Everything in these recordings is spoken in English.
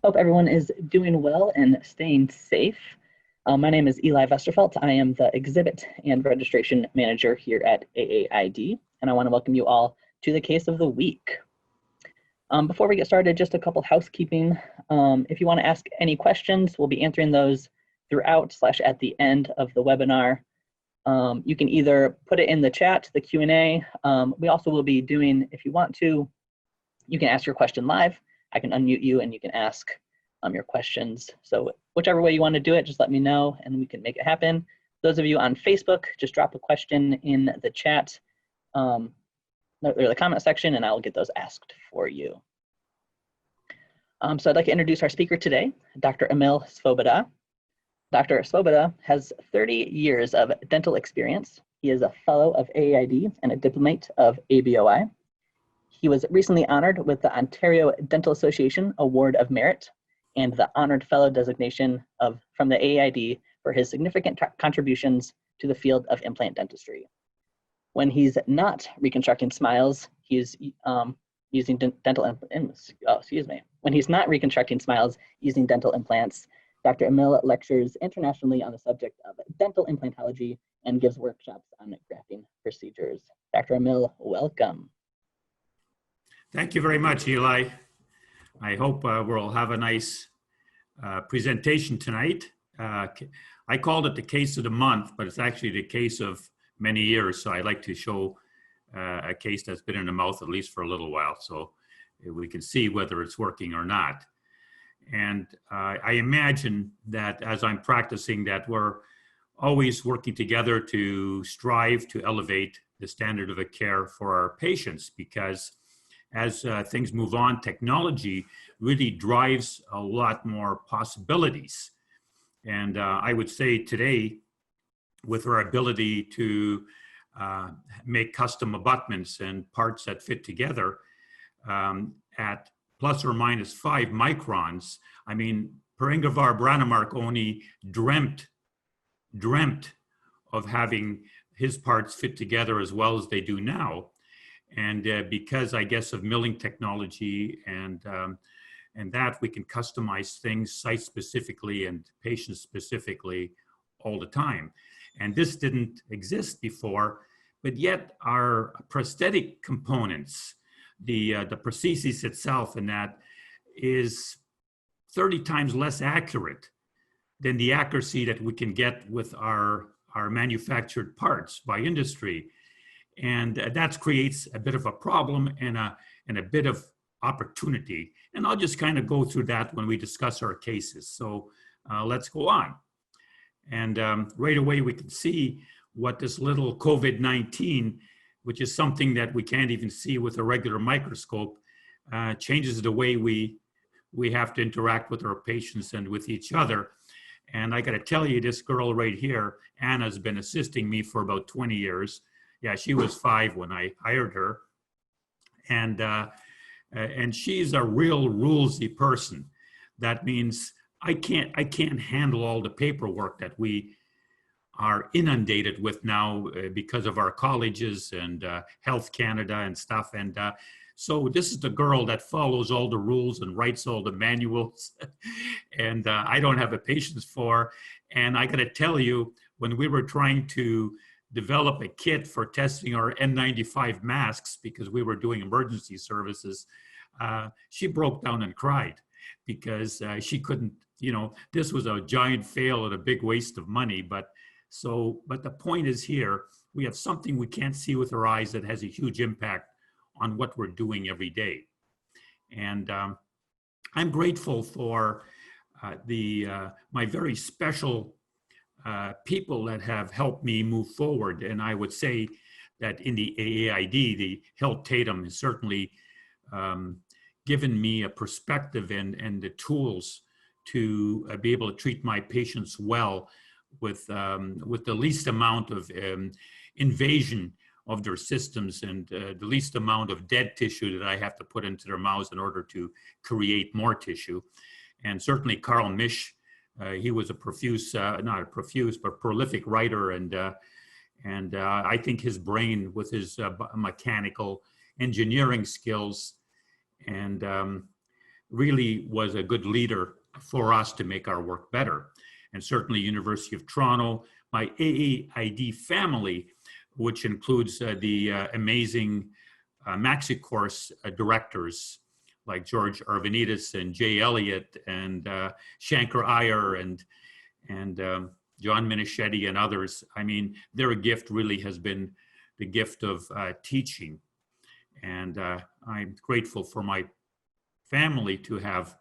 Hope everyone is doing well and staying safe. My name is Eli Vesterfelt. I am the Exhibit and Registration Manager here at AAID, and I want to welcome you all to the case of the week. Before we get started, just a couple housekeeping. If you want to ask any questions, we'll be answering those throughout / at the end of the webinar. You can either put it in the chat, the Q&A. We also will be doing, if you want to, you can ask your question live. I can unmute you and you can ask your questions. So whichever way you want to do it, just let me know and we can make it happen. Those of you on Facebook, just drop a question in the chat or the comment section and I will get those asked for you. So I'd like to introduce our speaker today, Dr. Emil Svoboda. Dr. Svoboda has 30 years of dental experience. He is a fellow of AAID and a diplomate of ABOI. He was recently honored with the Ontario Dental Association Award of Merit and the Honored Fellow designation from the AAID for his significant contributions to the field of implant dentistry. When he's not reconstructing smiles, he's using dental implants. When he's not reconstructing smiles using dental implants, Dr. Emil lectures internationally on the subject of dental implantology and gives workshops on grafting procedures. Dr. Emil, welcome. Thank you very much, Eli. I hope we'll have a nice presentation tonight. I called it the case of the month, but it's actually the case of many years. So I like to show a case that's been in the mouth at least for a little while, so we can see whether it's working or not. And I imagine that as I'm practicing that we're always working together to strive to elevate the standard of care for our patients, because as things move on, technology really drives a lot more possibilities. And I would say today, with our ability to make custom abutments and parts that fit together at plus or minus 5 microns, I mean, Ingvar Brånemark only dreamt of having his parts fit together as well as they do now. And because I guess of milling technology and that we can customize things site specifically and patient specifically all the time. And this didn't exist before, but yet our prosthetic components, the prosthesis itself and that is 30 times less accurate than the accuracy that we can get with our manufactured parts by industry. And that creates a bit of a problem and a bit of opportunity. And I'll just kind of go through that when we discuss our cases. So let's go on. And right away we can see what this little COVID-19, which is something that we can't even see with a regular microscope, changes the way we have to interact with our patients and with each other. And I got to tell you, this girl right here, Anna's been assisting me for about 20 years. Yeah, she was 5 when I hired her. And she's a real rulesy person. That means I can't handle all the paperwork that we are inundated with now because of our colleges and Health Canada and stuff. And so this is the girl that follows all the rules and writes all the manuals. And I don't have a patience for. And I got to tell you, when we were trying to develop a kit for testing our N95 masks because we were doing emergency services, she broke down and cried because she couldn't, this was a giant fail and a big waste of money. But the point is here, we have something we can't see with our eyes that has a huge impact on what we're doing every day. And I'm grateful for my very special people that have helped me move forward. And I would say that in the AAID, the Hilt Tatum has certainly given me a perspective and the tools to be able to treat my patients well with the least amount of invasion of their systems and the least amount of dead tissue that I have to put into their mouths in order to create more tissue. And certainly Carl Misch, he was a profuse, not a profuse, but prolific writer. And I think his brain with his mechanical engineering skills and really was a good leader for us to make our work better. And certainly University of Toronto, my AAID family, which includes the amazing Maxi course directors like George Arvanitis and Jay Elliott and Shankar Iyer and John Minichetti and others. I mean, their gift really has been the gift of teaching. And I'm grateful for my family to have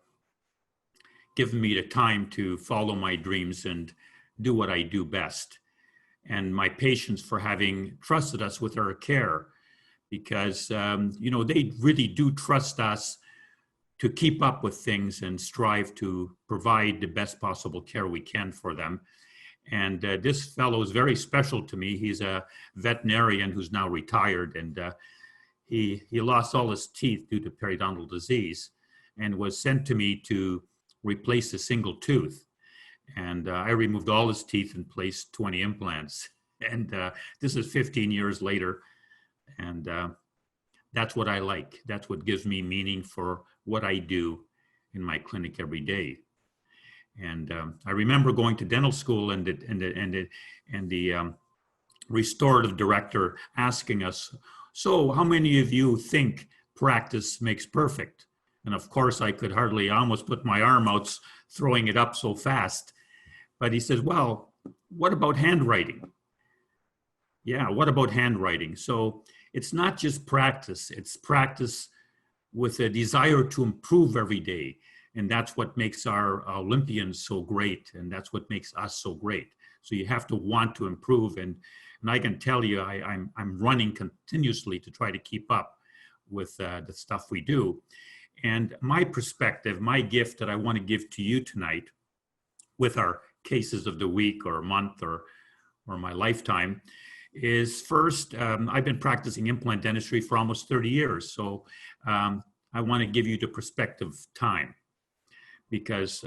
given me the time to follow my dreams and do what I do best. And my patients for having trusted us with our care, because you know, they really do trust us to keep up with things and strive to provide the best possible care we can for them. And this fellow is very special to me. He's a veterinarian who's now retired, and he lost all his teeth due to periodontal disease and was sent to me to replace a single tooth. And I removed all his teeth and placed 20 implants. And this is 15 years later. And that's what I like. That's what gives me meaning for what I do in my clinic every day. And I remember going to dental school and the restorative director asking us, so how many of you think practice makes perfect? And of course I could hardly, I almost put my arm out throwing it up so fast. But he says, well, what about handwriting? Yeah, what about handwriting? So it's not just practice, it's practice with a desire to improve every day. And that's what makes our Olympians so great. And that's what makes us so great. So you have to want to improve. And I can tell you, I'm running continuously to try to keep up with the stuff we do. And my perspective, my gift that I want to give to you tonight with our cases of the week or month or my lifetime is first, I've been practicing implant dentistry for almost 30 years. So I want to give you the perspective of time, because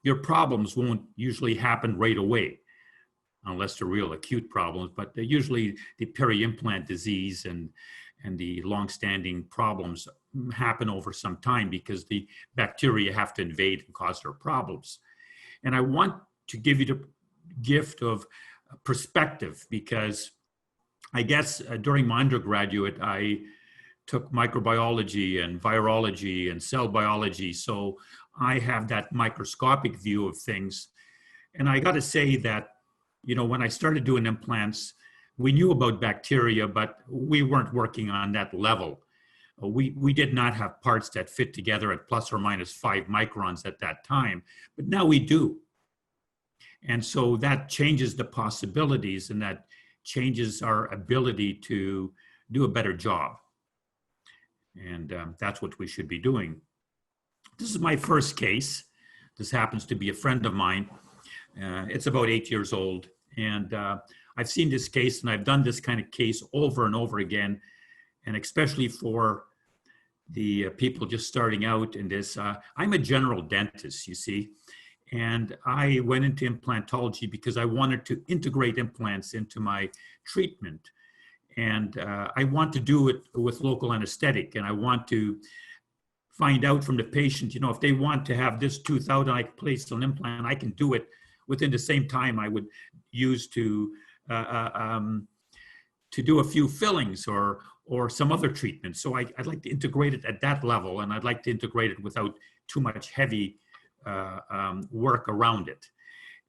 your problems won't usually happen right away unless they're real acute problems, but they're usually the peri-implant disease and the long-standing problems happen over some time because the bacteria have to invade and cause their problems. And I want to give you the gift of perspective, because I guess during my undergraduate, I took microbiology and virology and cell biology. So I have that microscopic view of things. And I got to say that, you know, when I started doing implants, we knew about bacteria, but we weren't working on that level. We did not have parts that fit together at plus or minus 5 microns at that time, but now we do. And so that changes the possibilities, and that changes our ability to do a better job. And that's what we should be doing. This is my first case. This happens to be a friend of mine. It's about 8 years old. And I've seen this case, and I've done this kind of case over and over again. And especially for the people just starting out in this, I'm a general dentist, you see. And I went into implantology because I wanted to integrate implants into my treatment. And I want to do it with local anesthetic. And I want to find out from the patient, you know, if they want to have this tooth out and I place an implant, I can do it within the same time I would use to do a few fillings or some other treatment. So I'd like to integrate it at that level, and I'd like to integrate it without too much heavy work around it.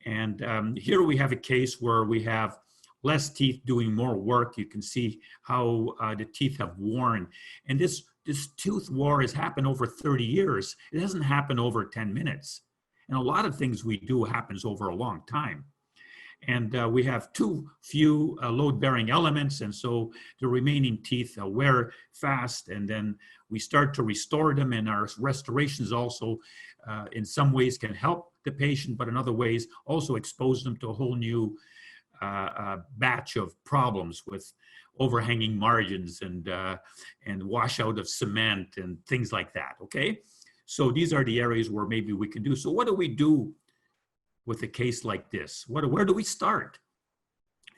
And here we have a case where we have less teeth doing more work. You can see how the teeth have worn. And this tooth war has happened over 30 years. It doesn't happen over 10 minutes. And a lot of things we do happens over a long time. And we have too few load-bearing elements, and so the remaining teeth wear fast, and then we start to restore them, and our restorations also in some ways can help the patient, but in other ways also expose them to a whole new batch of problems with overhanging margins and washout of cement and things like that, okay? So these are the areas where maybe we can do. So what do we do with a case like this? Where do we start?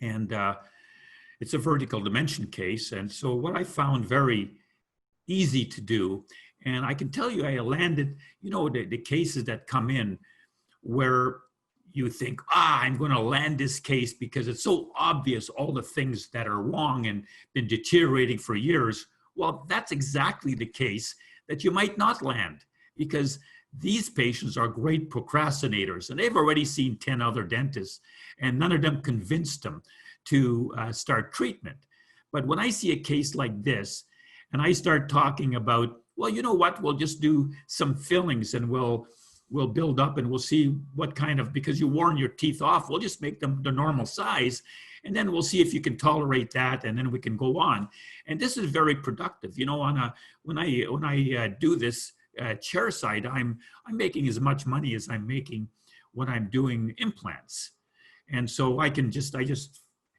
And it's a vertical dimension case. And so what I found very easy to do And I can tell you, I landed, you know, the cases that come in where you think, I'm going to land this case because it's so obvious all the things that are wrong and been deteriorating for years. Well, that's exactly the case that you might not land, because these patients are great procrastinators and they've already seen 10 other dentists and none of them convinced them to start treatment. But when I see a case like this and I start talking about, well, you know what, we'll just do some fillings and we'll build up and we'll see what kind of, because you worn your teeth off, we'll just make them the normal size. And then we'll see if you can tolerate that, and then we can go on. And this is very productive. You know, when I do this chair side, I'm making as much money as I'm making when I'm doing implants. And so I just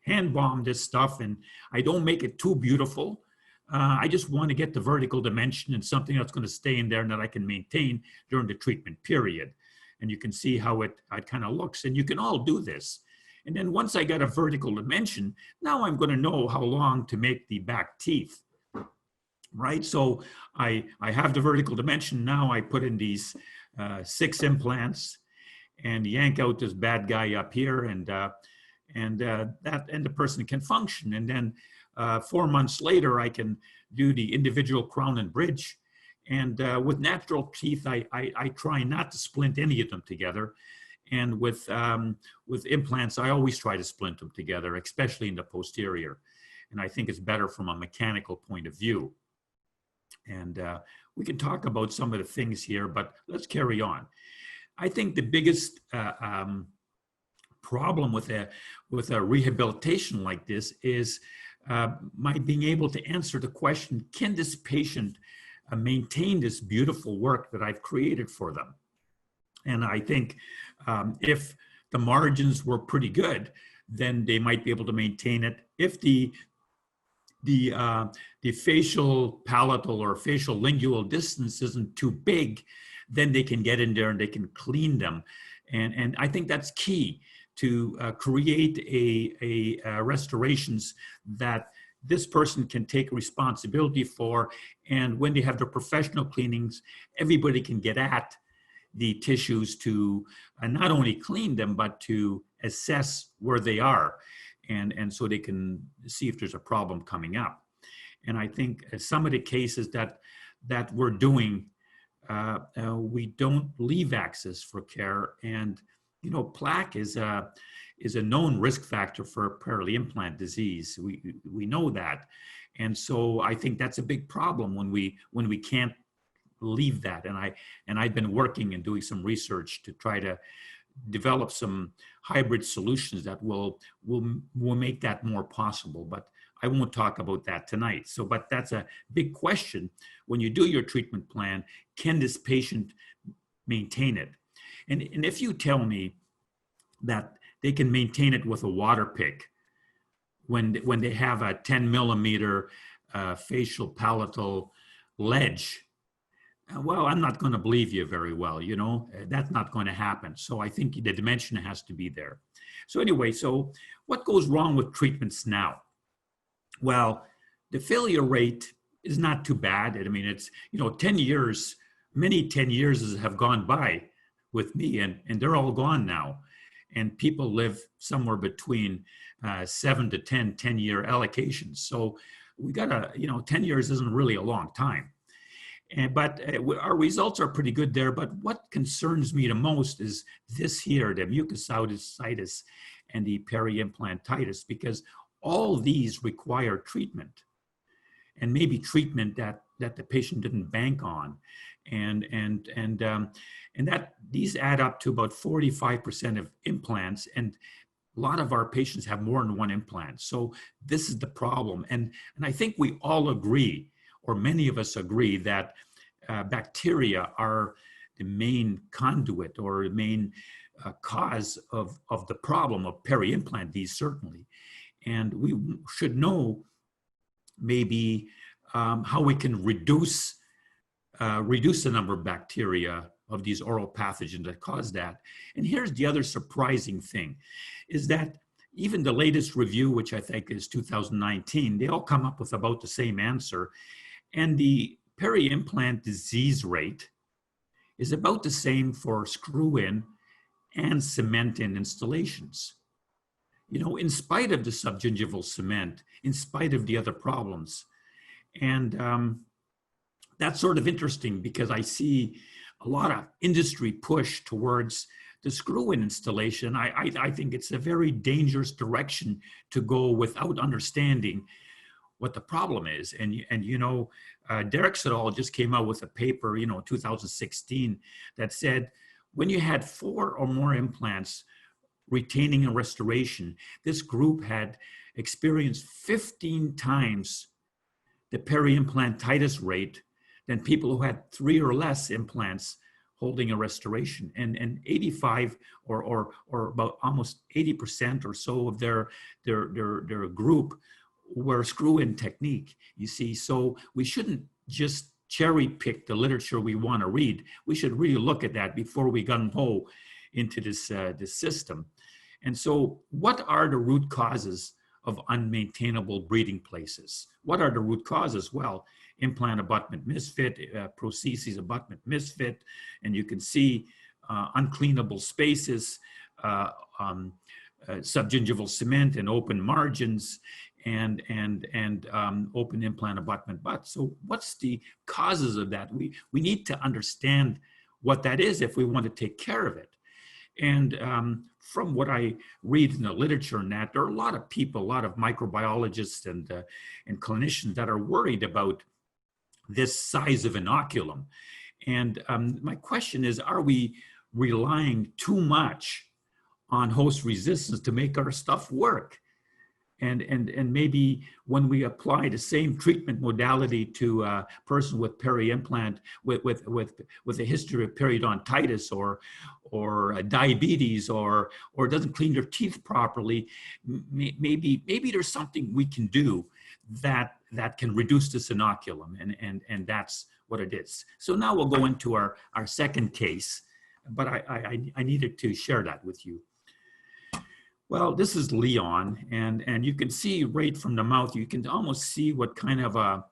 hand bomb this stuff, and I don't make it too beautiful. I just want to get the vertical dimension and something that's going to stay in there and that I can maintain during the treatment period. And you can see how it kind of looks, and you can all do this. And then once I got a vertical dimension, now I'm going to know how long to make the back teeth, right? So I have the vertical dimension. Now I put in these 6 implants and yank out this bad guy up here, and the person can function. And then 4 months later, I can do the individual crown and bridge. And with natural teeth, I try not to splint any of them together. And with implants, I always try to splint them together, especially in the posterior. And I think it's better from a mechanical point of view. And we can talk about some of the things here, but let's carry on. I think the biggest problem with a rehabilitation like this is my being able to answer the question, can this patient maintain this beautiful work that I've created for them? And I think if the margins were pretty good, then they might be able to maintain it. If the facial palatal or facial lingual distance isn't too big, then they can get in there and they can clean them. And I think that's key to create a restorations that this person can take responsibility for. And when they have their professional cleanings, everybody can get at the tissues to not only clean them, but to assess where they are. And so they can see if there's a problem coming up. And I think some of the cases that we're doing, we don't leave access for care. And, you know, plaque is a known risk factor for periimplant disease. We know that. And so I think that's a big problem when we can't leave that. And I've been working and doing some research to try to develop some hybrid solutions that will make that more possible. But I won't talk about that tonight. So, but that's a big question. When you do your treatment plan, can this patient maintain it? And if you tell me that they can maintain it with a water pick when they have a 10 millimeter facial palatal ledge, well, I'm not going to believe you very well, you know, that's not going to happen. So I think the dimension has to be there. So anyway, so what goes wrong with treatments now? Well, the failure rate is not too bad. I mean, it's, you know, 10 years, many 10 years have gone by with me, and they're all gone now. And people live somewhere between 7 to 10-year allocations. So we got to, you know, 10 years isn't really a long time. But our results are pretty good there. But what concerns me the most is this here, the mucositis and the periimplantitis, because all these require treatment, and maybe treatment that the patient didn't bank on, and that these add up to about 45% of implants, and a lot of our patients have more than one implant. So this is the problem, and I think we all agree, or many of us agree, that bacteria are the main conduit or the main cause of the problem of peri-implant disease, certainly. And we should know maybe how we can reduce the number of bacteria of these oral pathogens that cause that. And here's the other surprising thing, is that even the latest review, which I think is 2019, they all come up with about the same answer. And the peri-implant disease rate is about the same for screw-in and cement-in installations. You know, in spite of the subgingival cement, in spite of the other problems. And that's sort of interesting because I see a lot of industry push towards the screw-in installation. I think it's a very dangerous direction to go without understanding what the problem is. And you know, Derek et al. Just came out with a paper, you know, 2016, that said when you had 4 or more implants retaining and restoration, this group had experienced 15 times the peri-implantitis rate than people who had 3 or less implants holding a restoration. And 85 or about almost 80% or so of their group were screw-in technique, you see. So we shouldn't just cherry pick the literature we want to read. We should really look at that before we gung-ho into this system. And so what are the root causes of unmaintainable breeding places? What are the root causes? Well, implant abutment misfit, prosthesis abutment misfit, and you can see uncleanable spaces, subgingival cement and open margins, and open implant abutment butts. So what's the causes of that? We need to understand what that is if we want to take care of it. And from what I read in the literature and that, there are a lot of people, a lot of microbiologists and clinicians that are worried about this size of inoculum. And my question is, are we relying too much on host resistance to make our stuff work? And maybe when we apply the same treatment modality to a person with peri-implant with a history of periodontitis or diabetes or doesn't clean their teeth properly, maybe there's something we can do that can reduce this inoculum, and that's what it is. So now we'll go into our second case, but I needed to share that with you. Well, this is Leon, and you can see right from the mouth, you can almost see what kind of a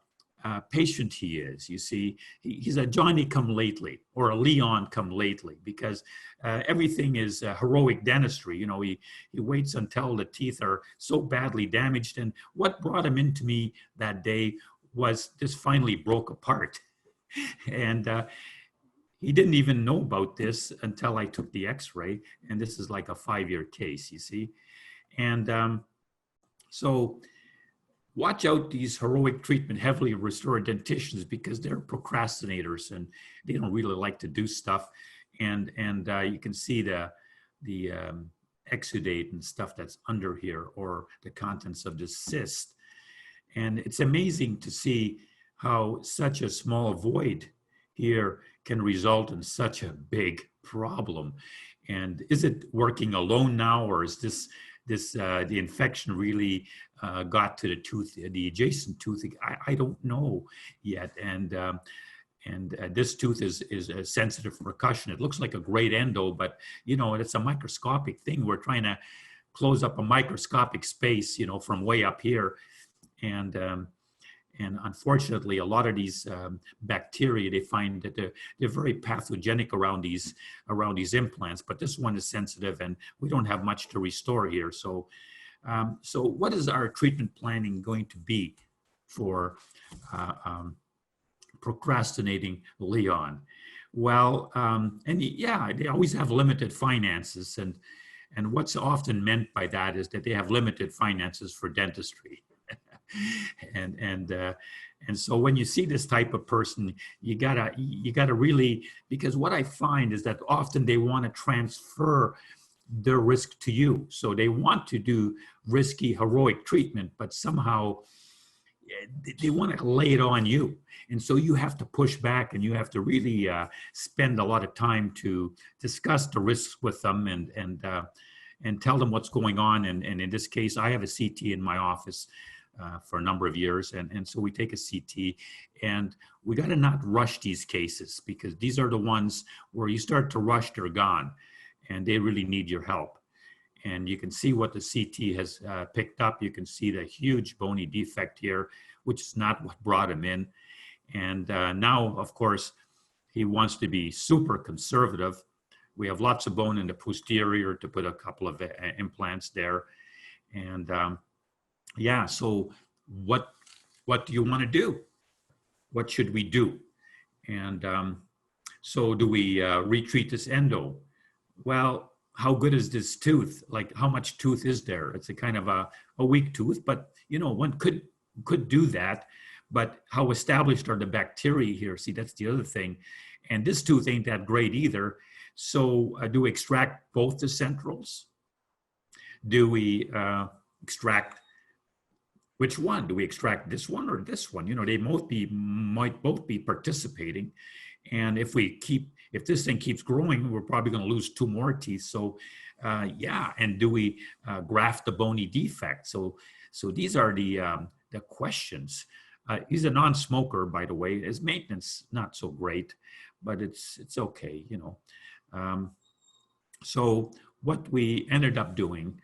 patient he is. You see, he's a Johnny come lately, or a Leon come lately, because everything is heroic dentistry. You know, he waits until the teeth are so badly damaged. And what brought him into me that day was this finally broke apart. And he didn't even know about this until I took the x-ray, and this is like a 5-year case, you see. And so watch out these heroic treatment, heavily restored denticians, because they're procrastinators and they don't really like to do stuff. And you can see the exudate and stuff that's under here, or the contents of this cyst. And it's amazing to see how such a small void here can result in such a big problem. And is it working alone now, or is the infection really got to the tooth, the adjacent tooth? I don't know yet. And this tooth is sensitive for percussion. It looks like a great endo, but you know, it's a microscopic thing. We're trying to close up a microscopic space, you know, from way up here. And unfortunately, a lot of these bacteria, they find that they're very pathogenic around these implants. But this one is sensitive, and we don't have much to restore here. So, so what is our treatment planning going to be for procrastinating Leon? Well, and yeah, they always have limited finances, and what's often meant by that is that they have limited finances for dentistry. And so when you see this type of person, you gotta really, because what I find is that often they want to transfer their risk to you. So they want to do risky, heroic treatment, but somehow they want to lay it on you. And so you have to push back, and you have to really spend a lot of time to discuss the risks with them and tell them what's going on. And in this case, I have a CT in my office for a number of years. And so we take a CT, and we got to not rush these cases, because these are the ones where you start to rush, they're gone, and they really need your help. And you can see what the CT has picked up. You can see the huge bony defect here, which is not what brought him in. And now, of course, he wants to be super conservative. We have lots of bone in the posterior to put a couple of implants there. And yeah, so what do you want to do? What should we do? And so do we retreat this endo? Well, how good is this tooth? Like, how much tooth is there? It's a kind of a weak tooth, but one could do that. But how established are the bacteria here? See, that's the other thing. And this tooth ain't that great either. So do we extract both the centrals? Do we extract, which one? Do we extract this one or this one? They might both be participating. And if this thing keeps growing, we're probably going to lose 2 more teeth. So yeah, and do we graft the bony defect? So these are the questions. He's a non-smoker, by the way. His maintenance not so great, but it's okay, So what we ended up doing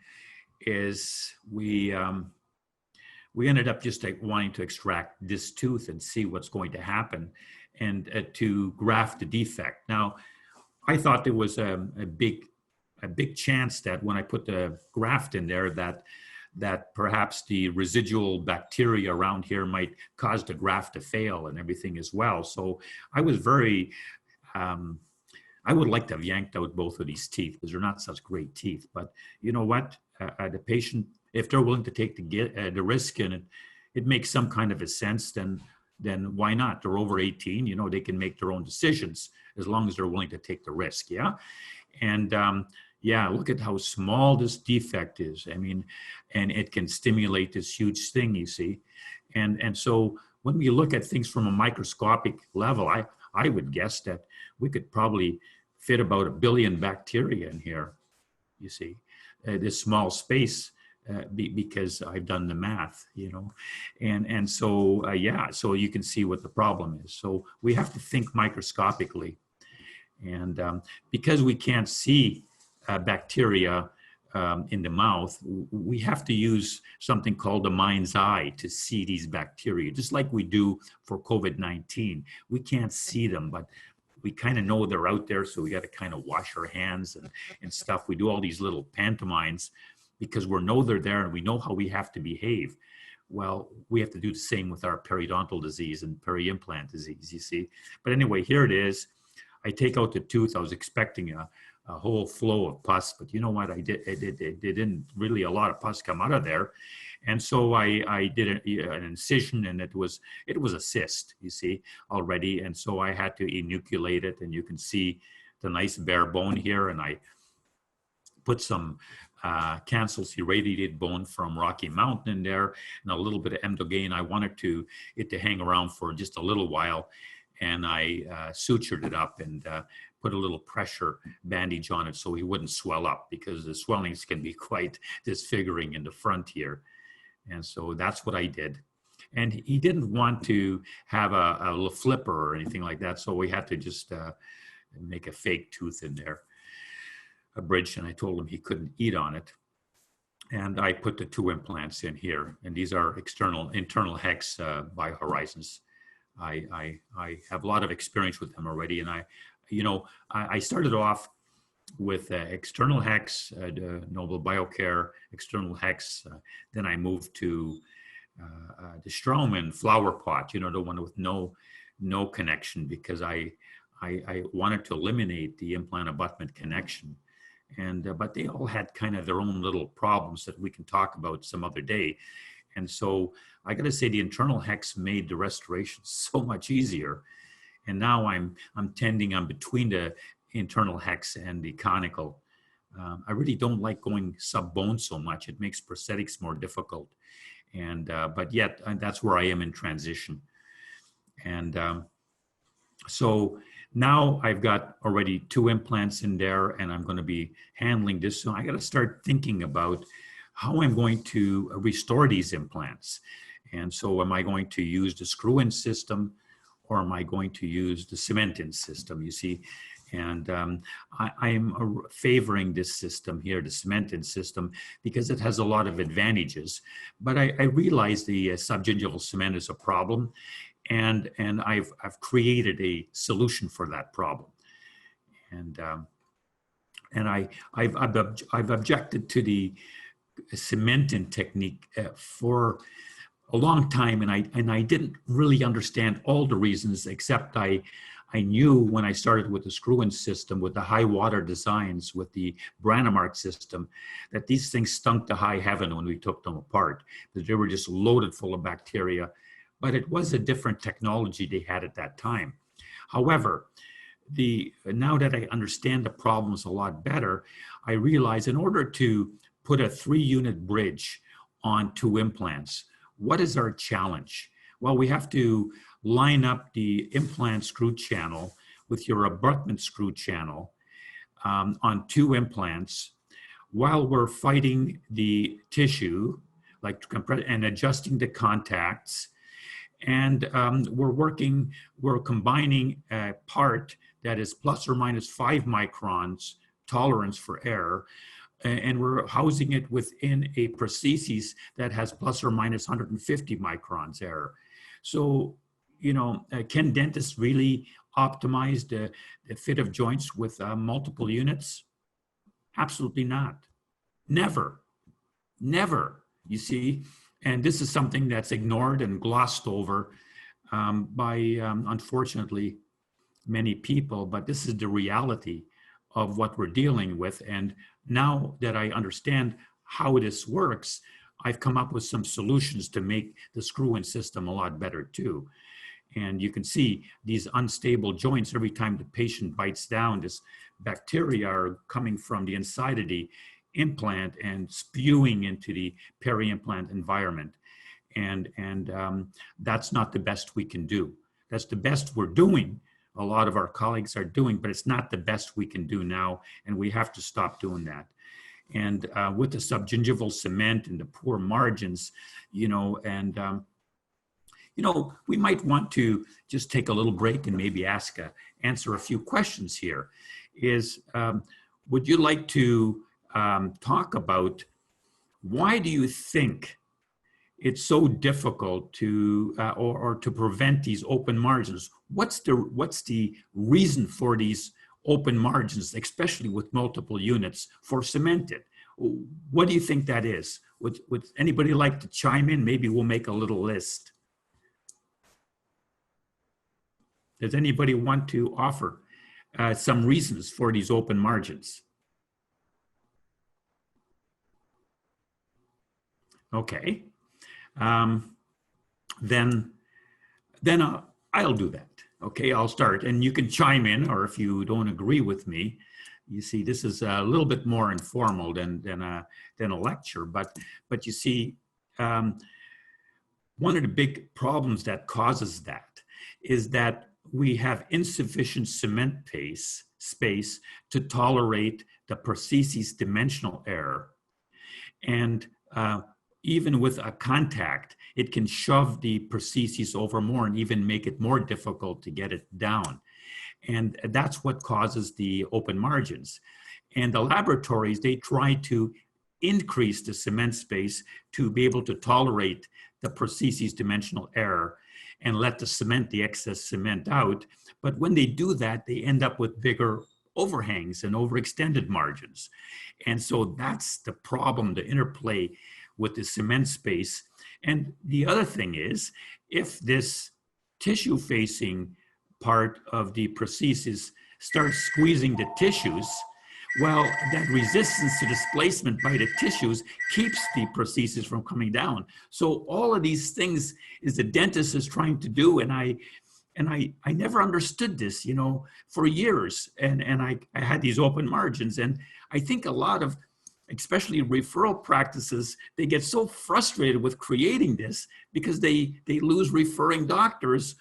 is we ended up just wanting to extract this tooth and see what's going to happen, and to graft the defect. Now, I thought there was a big chance that when I put the graft in there, that perhaps the residual bacteria around here might cause the graft to fail and everything as well. So I was very, I would like to have yanked out both of these teeth because they're not such great teeth. But you know what? The patient, if they're willing to take the risk and it makes some kind of a sense, then why not? They're over 18, they can make their own decisions as long as they're willing to take the risk, yeah? And yeah, look at how small this defect is. I mean, and it can stimulate this huge thing, you see. And so when we look at things from a microscopic level, I would guess that we could probably fit about 1 billion bacteria in here, you see, this small space. Because I've done the math, and so yeah, so you can see what the problem is. So we have to think microscopically, and because we can't see bacteria in the mouth, we have to use something called the mind's eye to see these bacteria, just like we do for COVID-19. We can't see them, but we kind of know they're out there, so we got to kind of wash our hands and stuff. We do all these little pantomimes because we know they're there and we know how we have to behave. Well, we have to do the same with our periodontal disease and peri-implant disease, you see. But anyway, here it is. I take out the tooth. I was expecting a whole flow of pus, but you know what? I didn't really a lot of pus come out of there. And so I did an incision, and it was a cyst, you see, already. And so I had to enucleate it, and you can see the nice bare bone here. And I put some cancels irradiated bone from Rocky Mountain in there, and a little bit of Emdogain. I wanted it to hang around for just a little while, and I sutured it up and put a little pressure bandage on it so he wouldn't swell up, because the swellings can be quite disfiguring in the front here. And so that's what I did. And he didn't want to have a little flipper or anything like that, so we had to just make a fake tooth in there, a bridge, and I told him he couldn't eat on it. And I put the 2 implants in here, and these are internal hex by Horizons. I have a lot of experience with them already, and I started off with external hex, the Noble Biocare external hex. Then I moved to the Straumann flower pot, the one with no connection, because I wanted to eliminate the implant abutment connection. And but they all had kind of their own little problems that we can talk about some other day. And so I got to say, the internal hex made the restoration so much easier. And now I'm tending on between the internal hex and the conical. I really don't like going sub-bone so much. It makes prosthetics more difficult. And but yet that's where I am in transition. And so now I've got already 2 implants in there, and I'm going to be handling this. So I got to start thinking about how I'm going to restore these implants. And so am I going to use the screw-in system, or am I going to use the cement-in system, you see? And I am favoring this system here, the cement-in system, because it has a lot of advantages. But I realize the subgingival cement is a problem. and I've created a solution for that problem. And I've objected to the cementing technique for a long time, and I didn't really understand all the reasons, except I knew when I started with the screw-in system, with the high water designs, with the Brannemark system, that these things stunk to high heaven when we took them apart, that they were just loaded full of bacteria. But it was a different technology they had at that time. However, now that I understand the problems a lot better, I realize in order to put a 3-unit bridge on 2 implants, what is our challenge? Well, we have to line up the implant screw channel with your abutment screw channel on 2 implants while we're fighting the tissue, like and adjusting the contacts. And we're combining a part that is plus or minus 5 microns tolerance for error, and we're housing it within a prosthesis that has plus or minus 150 microns error. So, you know, can dentists really optimize the fit of joints with multiple units? Absolutely not. Never, never, you see. And this is something that's ignored and glossed over by, unfortunately, many people, but this is the reality of what we're dealing with. And now that I understand how this works, I've come up with some solutions to make the screw-in system a lot better too. And you can see these unstable joints, every time the patient bites down, this bacteria are coming from the inside of the implant and spewing into the peri-implant environment. And that's not the best we can do. That's the best we're doing. A lot of our colleagues are doing, but it's not the best we can do now, and we have to stop doing that. And with the subgingival cement and the poor margins, you know, and you know, we might want to just take a little break and maybe answer a few questions here. Would you like to talk about why do you think it's so difficult to or to prevent these open margins? What's the reason for these open margins, especially with multiple units for cemented? What do you think that is? Would anybody like to chime in? Maybe we'll make a little list. Does anybody want to offer some reasons for these open margins? Okay. Then I'll do that. Okay, I'll start, and you can chime in, or if you don't agree with me, you see, this is a little bit more informal than a lecture, but you see, one of the big problems that causes that is that we have insufficient cement space to tolerate the prosthesis dimensional error, and even with a contact, it can shove the prosthesis over more and even make it more difficult to get it down. And that's what causes the open margins. And the laboratories, they try to increase the cement space to be able to tolerate the prosthesis dimensional error and let the excess cement out. But when they do that, they end up with bigger overhangs and overextended margins. And so that's the problem, the interplay with the cement space. And the other thing is, if this tissue facing part of the prosthesis starts squeezing the tissues, well, that resistance to displacement by the tissues keeps the prosthesis from coming down. So all of these things is the dentist is trying to do, and I never understood this, you know, for years, and I had these open margins, and I think a lot of, especially referral practices, they get so frustrated with creating this because they lose referring doctors.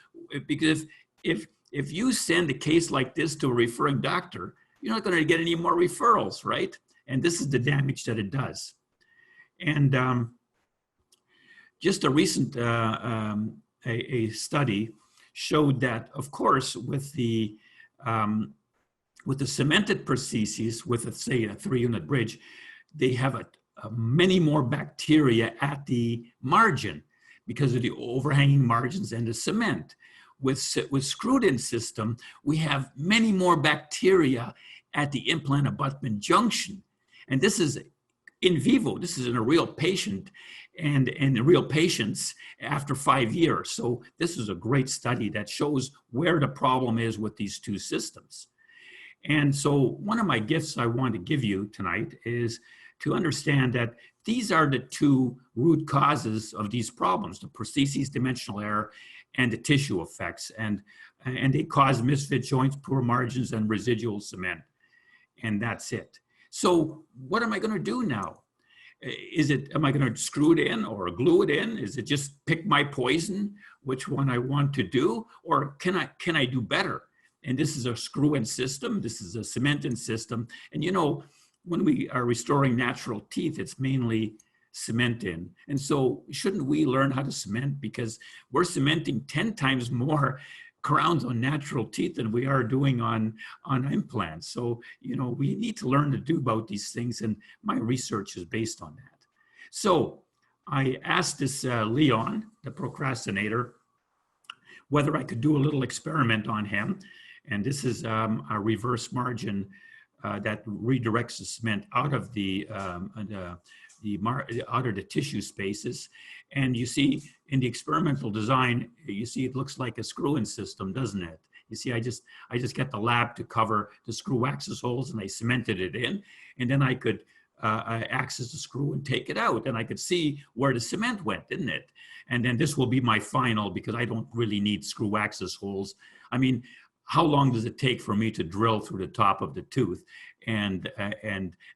Because if you send a case like this to a referring doctor, you're not going to get any more referrals, right? And this is the damage that it does. And just a recent a study showed that, of course, with the cemented prostheses, with, let's say, a 3-unit bridge, they have many more bacteria at the margin because of the overhanging margins and the cement. With screwed-in system, we have many more bacteria at the implant abutment junction. And this is in vivo. This is in a real patient and in real patients after 5 years. So this is a great study that shows where the problem is with these two systems. And so one of my gifts I want to give you tonight is to understand that these are the two root causes of these problems, the prostheses dimensional error and the tissue effects. And they cause misfit joints, poor margins, and residual cement. And that's it. So what am I going to do now? Am I going to screw it in or glue it in? Is it just pick my poison, which one I want to do? Or can I do better? And this is a screw-in system. This is a cement-in system. And you know, when we are restoring natural teeth, it's mainly cement-in. And so shouldn't we learn how to cement? Because we're cementing 10 times more crowns on natural teeth than we are doing on implants. So, you know, we need to learn to do about these things, and my research is based on that. So I asked this Leon, the procrastinator, whether I could do a little experiment on him. And this is a reverse margin that redirects the cement out of the tissue spaces. And you see in the experimental design, you see it looks like a screw-in system, doesn't it? You see, I just get the lab to cover the screw access holes, and I cemented it in, and then I could access the screw and take it out, and I could see where the cement went, didn't it? And then this will be my final, because I don't really need screw access holes. I mean, how long does it take for me to drill through the top of the tooth and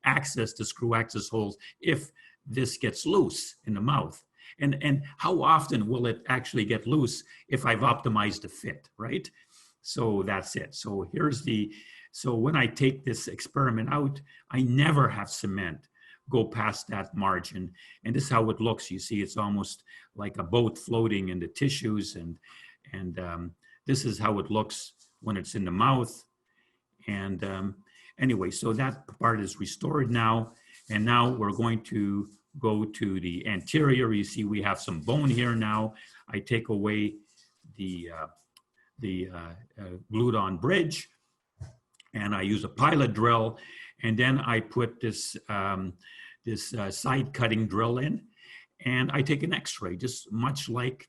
access the screw access holes if this gets loose in the mouth? And how often will it actually get loose if I've optimized the fit, right? So that's it. So so when I take this experiment out, I never have cement go past that margin. And this is how it looks. You see, it's almost like a boat floating in the tissues. And this is how it looks when it's in the mouth. And anyway, so that part is restored now. And now we're going to go to the anterior. You see, we have some bone here now. I take away the glued-on bridge, and I use a pilot drill, and then I put this side cutting drill in, and I take an X-ray, just much like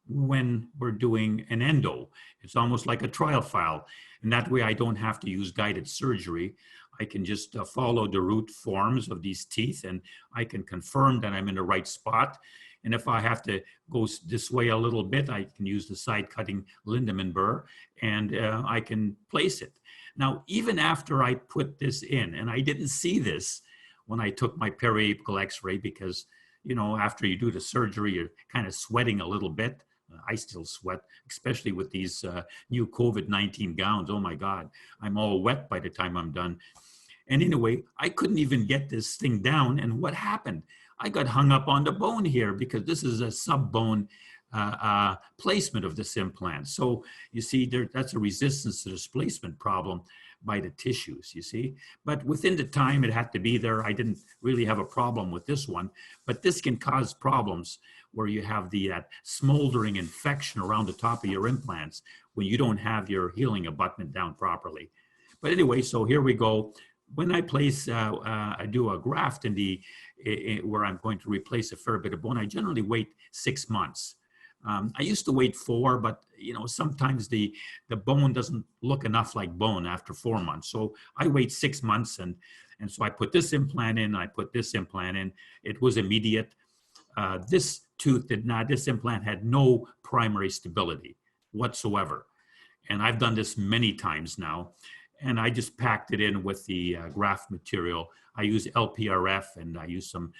when we're doing an endo. It's almost like a trial file, and that way I don't have to use guided surgery. I can just follow the root forms of these teeth, and I can confirm that I'm in the right spot. And if I have to go this way a little bit, I can use the side cutting Lindemann burr, and I can place it. Now, even after I put this in, and I didn't see this when I took my periapical X-ray, because, you know, after you do the surgery, you're kind of sweating a little bit. I still sweat, especially with these new COVID-19 gowns. Oh my God, I'm all wet by the time I'm done. And anyway, I couldn't even get this thing down. And what happened? I got hung up on the bone here, because this is a sub-bone placement of this implant. So you see, that's a resistance to displacement problem by the tissues, you see. But within the time it had to be there, I didn't really have a problem with this one. But this can cause problems where you have that smoldering infection around the top of your implants when you don't have your healing abutment down properly. But anyway, so here we go. When I place, I do a graft where I'm going to replace a fair bit of bone, I generally wait 6 months. I used to wait 4, but you know, sometimes the bone doesn't look enough like bone after 4 months. So I wait 6 months, and so I put this implant in, I put this implant in. It was immediate. This tooth did not, this implant had no primary stability whatsoever. And I've done this many times now. And I just packed it in with the graft material. I use LPRF, and I use some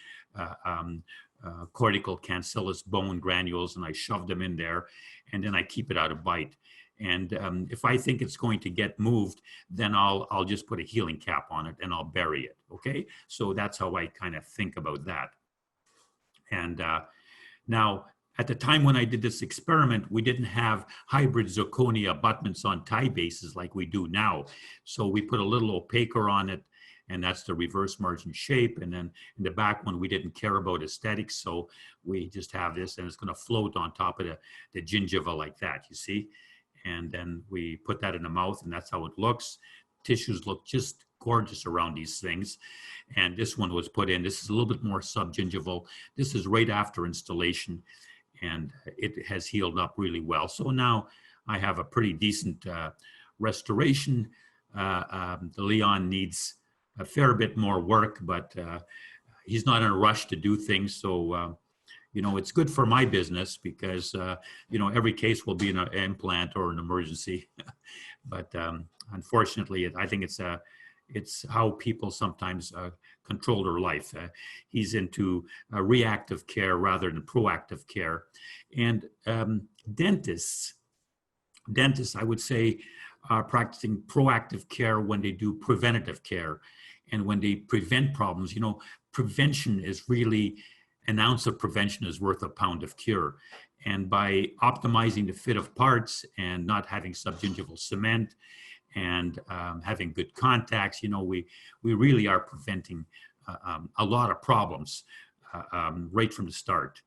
cortical cancellous bone granules, and I shove them in there, and then I keep it out of bite. And if I think it's going to get moved, then I'll just put a healing cap on it, and I'll bury it, okay? So that's how I kind of think about that. And now, at the time when I did this experiment, we didn't have hybrid zirconia abutments on tie bases like we do now. So we put a little opaquer on it, and that's the reverse margin shape. And then in the back one, we didn't care about aesthetics, so we just have this, and it's going to float on top of the gingiva like that, you see. And then we put that in the mouth, and that's how it looks. Tissues look just gorgeous around these things. And this one was put in. This is a little bit more subgingival. This is right after installation, and it has healed up really well. So now I have a pretty decent restoration. The Leon needs a fair bit more work, but he's not in a rush to do things. So, you know, it's good for my business because, you know, every case will be an implant or an emergency. But unfortunately, I think it's how people sometimes control their life. He's into reactive care rather than proactive care. And dentists, I would say, are practicing proactive care when they do preventative care and when they prevent problems. You know, prevention is really, an ounce of prevention is worth a pound of cure. And by optimizing the fit of parts and not having subgingival cement and having good contacts, you know, we really are preventing a lot of problems right from the start.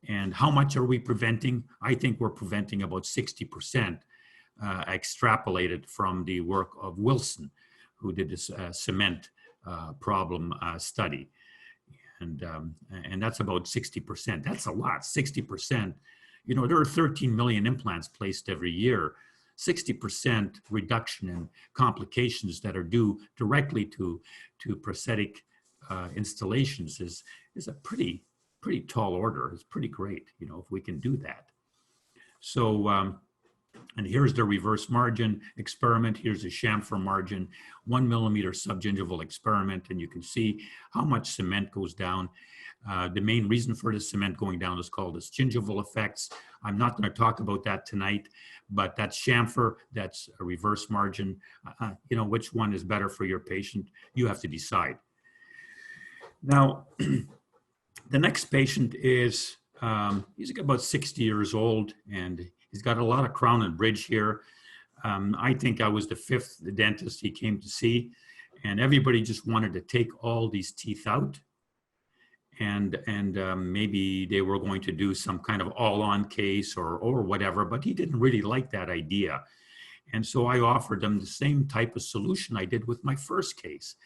And how much are we preventing? I think we're preventing about 60%, extrapolated from the work of Wilson, who did this cement problem study. And that's about 60%. That's a lot, 60%. You know, there are 13 million implants placed every year. 60% reduction in complications that are due directly to prosthetic installations is a pretty tall order. It's pretty great, you know, if we can do that. So, and here's the reverse margin experiment. Here's a chamfer margin, 1 millimeter subgingival experiment, and you can see how much cement goes down. The main reason for the cement going down is called the gingival effects. I'm not going to talk about that tonight, but that's chamfer, that's a reverse margin. You know, which one is better for your patient? You have to decide. Now, the next patient is, he's about 60 years old, and he's got a lot of crown and bridge here. I think I was the 5th dentist he came to see, and everybody just wanted to take all these teeth out. And maybe they were going to do some kind of all-on case or whatever, but he didn't really like that idea. And so I offered them the same type of solution I did with my first case.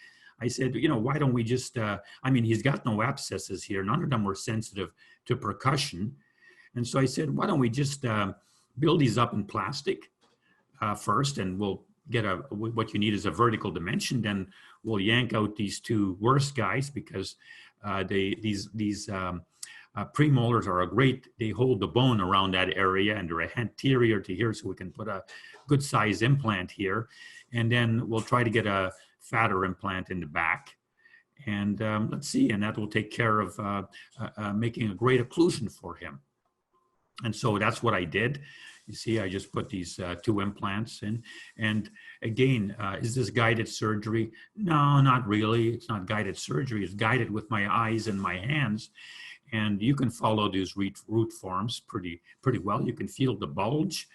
I said, you know, why don't we just, I mean, he's got no abscesses here. None of them were sensitive to percussion. And so I said, why don't we just build these up in plastic first, and we'll get what you need is a vertical dimension. Then we'll yank out these two worst guys because these premolars are they hold the bone around that area, and they're anterior to here, so we can put a good size implant here. And then we'll try to get a fatter implant in the back. And let's see, and that will take care of making a great occlusion for him. And so that's what I did. You see, I just put these 2 implants in. And again, is this guided surgery? No, not really. It's not guided surgery. It's guided with my eyes and my hands. And you can follow these root forms pretty well. You can feel the bulge.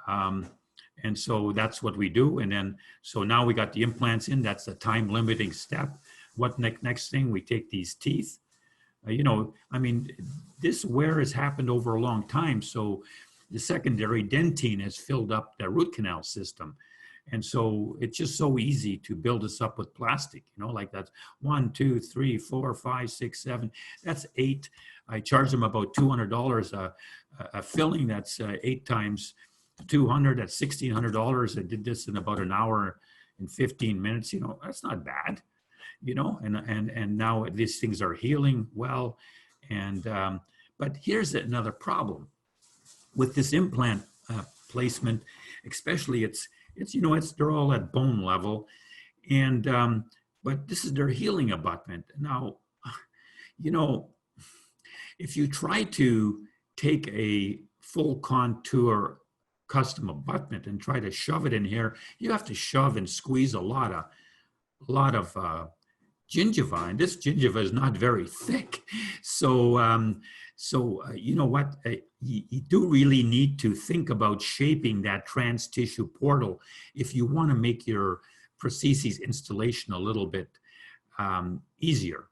And so that's what we do. And then, so now we got the implants in. That's the time limiting step. What next thing? We take these teeth. You know, I mean, this wear has happened over a long time. So the secondary dentine has filled up the root canal system. And so it's just so easy to build this up with plastic, you know, like that's 1, 2, 3, 4, 5, 6, 7, that's 8. I charge them about $200 a filling. That's 8 times 200, that's $1,600. I did this in about an hour and 15 minutes. You know, that's not bad, you know, and now these things are healing well. And, but here's another problem with this implant placement, especially it's, you know, they're all at bone level, and, but this is their healing abutment. Now, you know, if you try to take a full contour custom abutment and try to shove it in here, you have to shove and squeeze a lot of gingiva, and this gingiva is not very thick. So, you know what, you do really need to think about shaping that trans tissue portal if you want to make your prosthesis installation a little bit easier.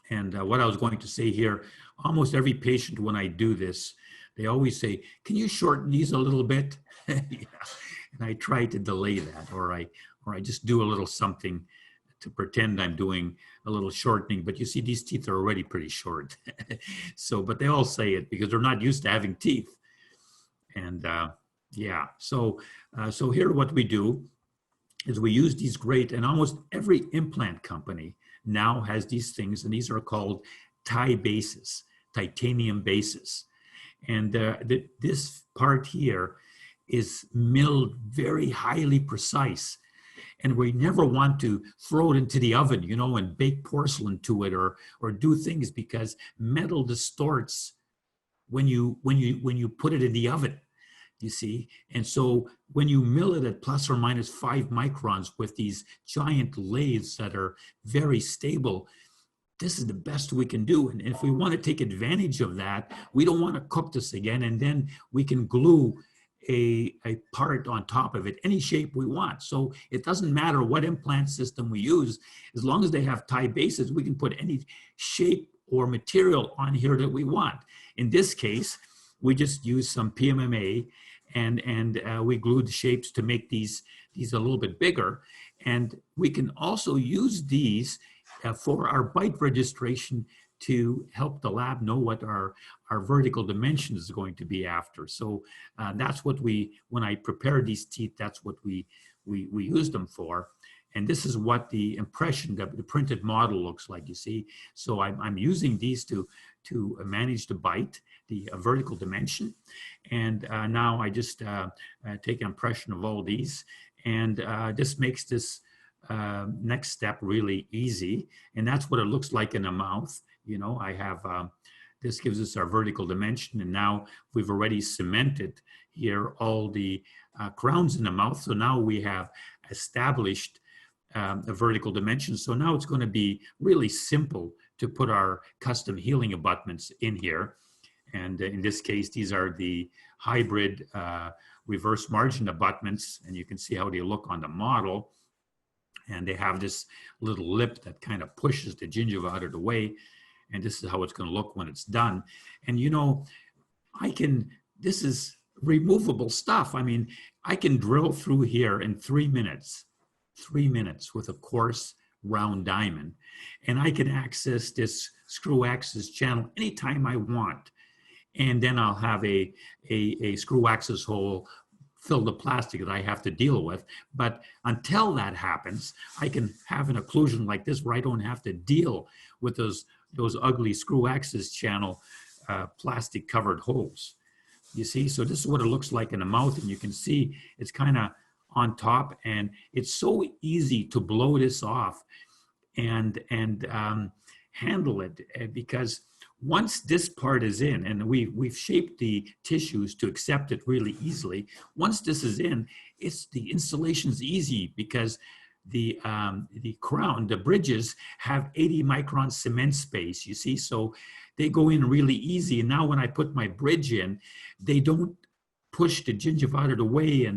And what I was going to say here, almost every patient when I do this, they always say, can you shorten these a little bit? Yeah. And I try to delay that, or I just do a little something to pretend I'm doing a little shortening. But you see, these teeth are already pretty short. So, but they all say it because they're not used to having teeth. And yeah, so here what we do is we use these great, and almost every implant company now has these things, and these are called tie bases, titanium bases. And this part here is milled very highly precise. And we never want to throw it into the oven, you know, and bake porcelain to it, or do things, because metal distorts when you put it in the oven, you see. And so when you mill it at plus or minus 5 microns with these giant lathes that are very stable, this is the best we can do. And if we want to take advantage of that, we don't want to cook this again, and then we can glue a part on top of it, any shape we want. So it doesn't matter what implant system we use, as long as they have tie bases, we can put any shape or material on here that we want. In this case, we just use some PMMA, and we glued the shapes to make these a little bit bigger. And we can also use these for our bite registration to help the lab know what our vertical dimension is going to be after. So that's what when I prepare these teeth, that's what we use them for. And this is what the impression, the printed model looks like, you see. So I'm using these to manage the bite, the vertical dimension. And now I just take an impression of all these, and this makes this next step really easy. And that's what it looks like in a mouth. You know, I have, this gives us our vertical dimension, and now we've already cemented here all the crowns in the mouth. So now we have established a vertical dimension. So now it's going to be really simple to put our custom healing abutments in here. And in this case, these are the hybrid reverse margin abutments, and you can see how they look on the model. And they have this little lip that kind of pushes the gingiva out of the way. And this is how it's going to look when it's done. And you know, this is removable stuff. I mean, I can drill through here in 3 minutes with a coarse round diamond. And I can access this screw axis channel anytime I want. And then I'll have a screw axis hole fill the plastic that I have to deal with. But until that happens, I can have an occlusion like this where I don't have to deal with those ugly screw axis channel plastic covered holes. You see, so this is what it looks like in the mouth, and you can see it's kind of on top, and it's so easy to blow this off and handle it, because once this part is in, and we've shaped the tissues to accept it really easily. Once this is in, the installation's easy, because the crown, the bridges have 80 micron cement space, you see, so they go in really easy. And now when I put my bridge in, they don't push the gingiva out of the way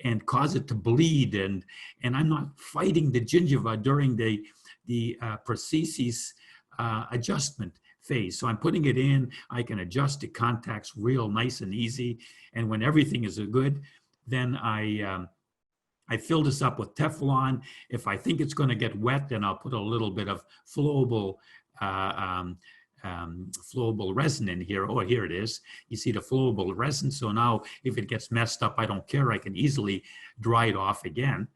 and cause it to bleed, and I'm not fighting the gingiva during the prosthesis adjustment phase. So I'm putting it in, I can adjust the contacts real nice and easy, and when everything is good, then I fill this up with Teflon. If I think it's going to get wet, then I'll put a little bit of flowable resin in here. Oh, here it is. You see the flowable resin. So now if it gets messed up, I don't care. I can easily dry it off again.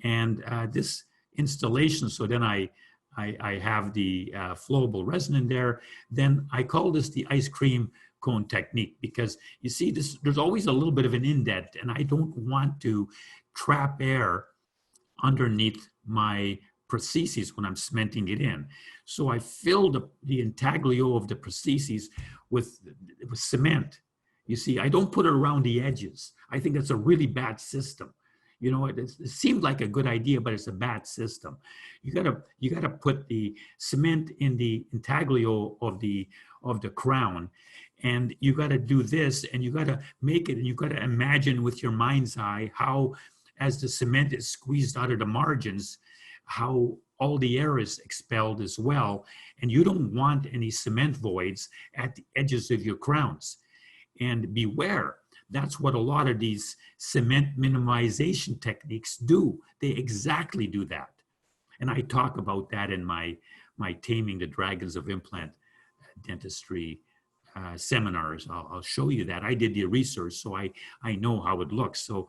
And this installation, so then I have the flowable resin in there. Then I call this the ice cream cone technique, because you see there's always a little bit of an indent, and I don't want to trap air underneath my prosthesis when I'm cementing it in. So I fill the intaglio of the prosthesis with cement. You see, I don't put it around the edges. I think that's a really bad system. You know, it seemed like a good idea, but it's a bad system. You gotta put the cement in the intaglio of the crown, and you gotta do this, and you gotta make it, and you gotta imagine with your mind's eye how, as the cement is squeezed out of the margins, how all the air is expelled as well. And you don't want any cement voids at the edges of your crowns. And beware, that's what a lot of these cement minimization techniques do. They exactly do that. And I talk about that in my Taming the Dragons of Implant Dentistry seminars. I'll show you that. I did the research, so I know how it looks. So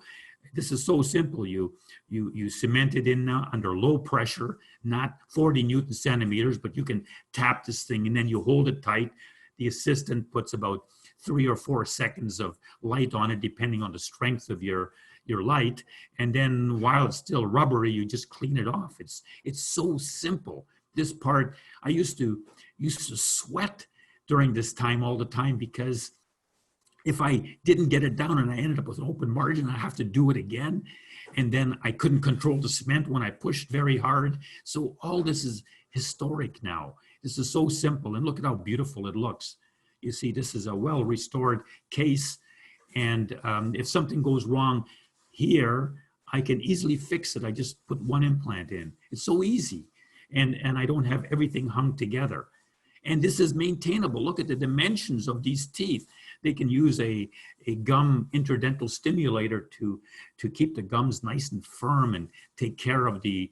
this is so simple. You cement it in under low pressure, not 40 Newton centimeters, but you can tap this thing and then you hold it tight. The assistant puts about 3 or 4 seconds of light on it, depending on the strength of your light. And then while it's still rubbery, you just clean it off. It's so simple. This part, I used to sweat during this time all the time, because if I didn't get it down and I ended up with an open margin, I have to do it again. And then I couldn't control the cement when I pushed very hard. So all this is historic now. This is so simple, and look at how beautiful it looks. You see, this is a well-restored case. And if something goes wrong here, I can easily fix it. I just put one implant in. It's so easy. And I don't have everything hung together. And this is maintainable. Look at the dimensions of these teeth. They can use a gum interdental stimulator to keep the gums nice and firm and take care of the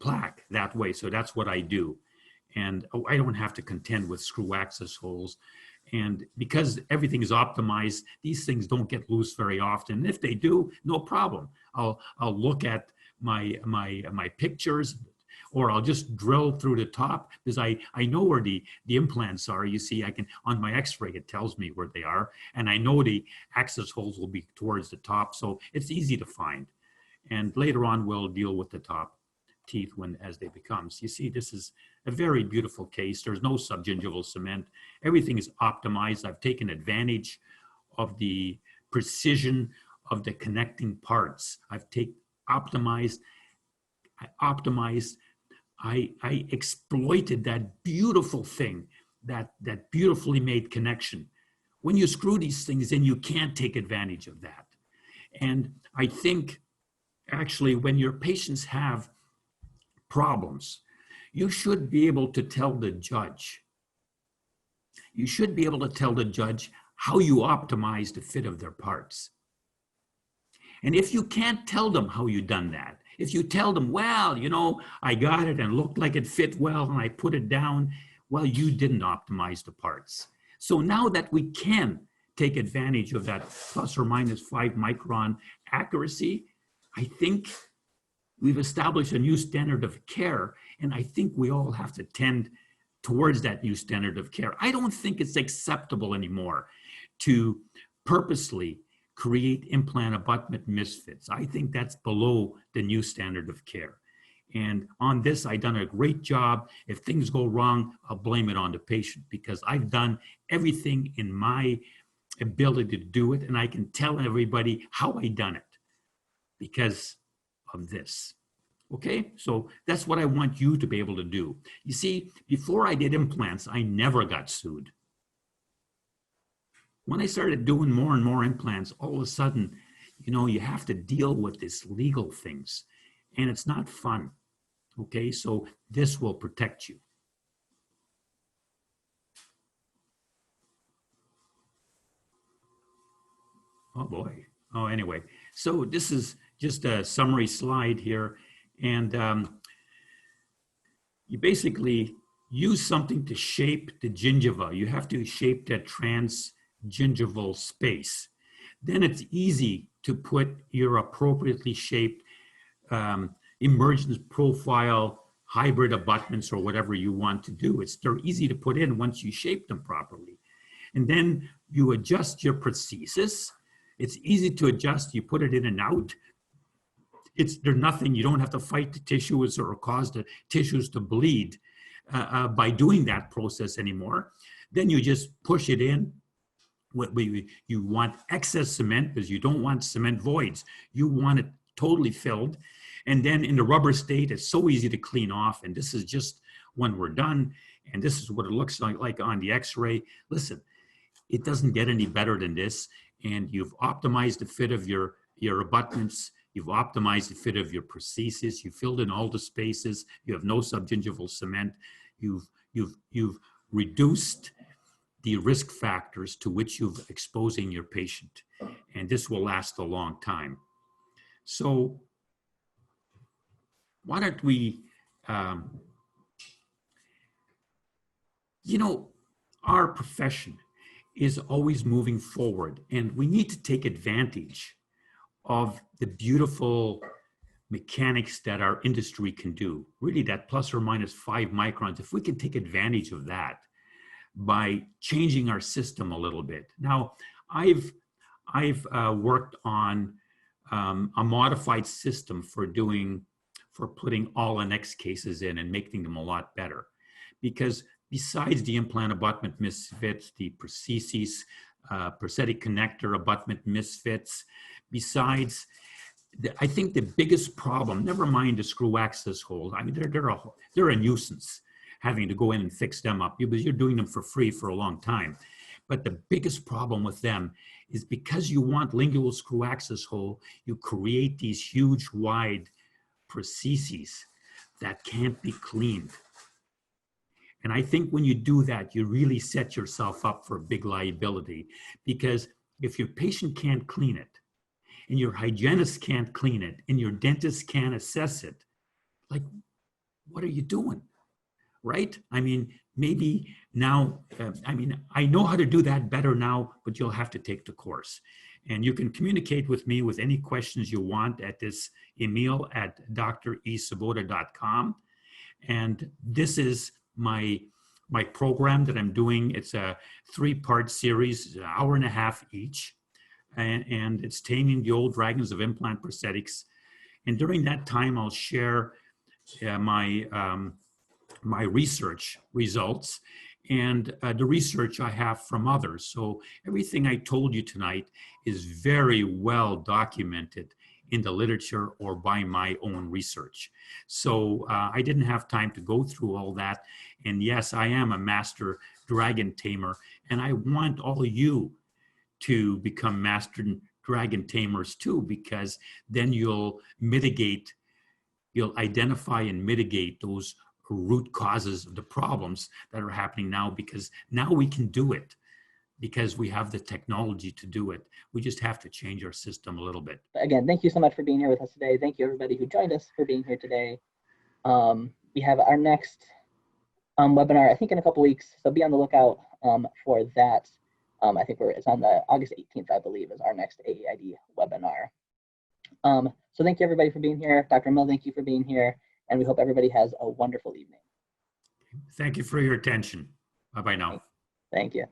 plaque that way. So that's what I do. And I don't have to contend with screw access holes. And because everything is optimized, these things don't get loose very often. And if they do, no problem. I'll look at my pictures, or I'll just drill through the top, because I know where the implants are. You see, I can, on my x-ray, it tells me where they are. And I know the access holes will be towards the top, so it's easy to find. And later on, we'll deal with the top teeth as they become. So you see, this is a very beautiful case. There's no subgingival cement. Everything is optimized. I've taken advantage of the precision of the connecting parts. I exploited that beautiful thing, that beautifully made connection. When you screw these things in, you can't take advantage of that. And I think actually when your patients have problems, you should be able to tell the judge. You should be able to tell the judge how you optimize the fit of their parts. And if you can't tell them how you done that, if you tell them, well, you know, I got it and looked like it fit well and I put it down, well, you didn't optimize the parts. So now that we can take advantage of that plus or minus 5 micron accuracy, I think we've established a new standard of care, and I think we all have to tend towards that new standard of care. I don't think it's acceptable anymore to purposely create implant abutment misfits. I think that's below the new standard of care. And on this, I've done a great job. If things go wrong, I'll blame it on the patient, because I've done everything in my ability to do it, and I can tell everybody how I done it because of this. Okay, so that's what I want you to be able to do. You see, before I did implants, I never got sued. When I started doing more and more implants, all of a sudden, you know, you have to deal with these legal things, and it's not fun. Okay, so this will protect you. Oh boy. Oh, anyway, so this is just a summary slide here, and you basically use something to shape the gingiva. You have to shape that transgingival space. Then it's easy to put your appropriately shaped emergence profile hybrid abutments or whatever you want to do. They're easy to put in once you shape them properly. And then you adjust your prosthesis. It's easy to adjust. You put it in and out. There's nothing, you don't have to fight the tissues or cause the tissues to bleed by doing that process anymore. Then you just push it in. You want excess cement because you don't want cement voids. You want it totally filled. And then in the rubber state, it's so easy to clean off. And this is just when we're done. And this is what it looks like on the x-ray. Listen, it doesn't get any better than this. And you've optimized the fit of your abutments. You've optimized the fit of your prosthesis. You filled in all the spaces. You have no subgingival cement. You've reduced the risk factors to which you've exposing your patient. And this will last a long time. So why don't we, our profession is always moving forward, and we need to take advantage of the beautiful mechanics that our industry can do. Really, that plus or minus 5 microns, if we can take advantage of that by changing our system a little bit. Now, I've worked on a modified system for putting all NX cases in and making them a lot better. Because besides the implant abutment misfits, the prosthesis, prosthetic connector abutment misfits, besides, I think the biggest problem, never mind the screw access holes, I mean, they're a nuisance having to go in and fix them up because you're doing them for free for a long time. But the biggest problem with them is because you want lingual screw access hole, you create these huge wide prostheses that can't be cleaned. And I think when you do that, you really set yourself up for a big liability, because if your patient can't clean it, and your hygienist can't clean it, and your dentist can't assess it, like, what are you doing, right? I mean, maybe now, I know how to do that better now, but you'll have to take the course. And you can communicate with me with any questions you want at this emil@dresvoboda.com. And this is my program that I'm doing. It's a 3-part series, an hour and a half each. And it's Taming the Old Dragons of Implant Prosthetics. And during that time, I'll share my research results and the research I have from others. So everything I told you tonight is very well documented in the literature or by my own research. So I didn't have time to go through all that. And yes, I am a master dragon tamer, and I want all of you to become master dragon tamers too, because then you'll identify and mitigate those root causes of the problems that are happening now, because now we can do it because we have the technology to do it. We just have to change our system a little bit. Again, thank you so much for being here with us today. Thank you everybody who joined us for being here today. We have our next webinar, I think in a couple weeks, so be on the lookout for that. I think it's on the August 18th, I believe, is our next AAID webinar. So thank you everybody for being here. Dr. Mill, thank you for being here, and we hope everybody has a wonderful evening. Thank you for your attention. Bye-bye now. Thank you.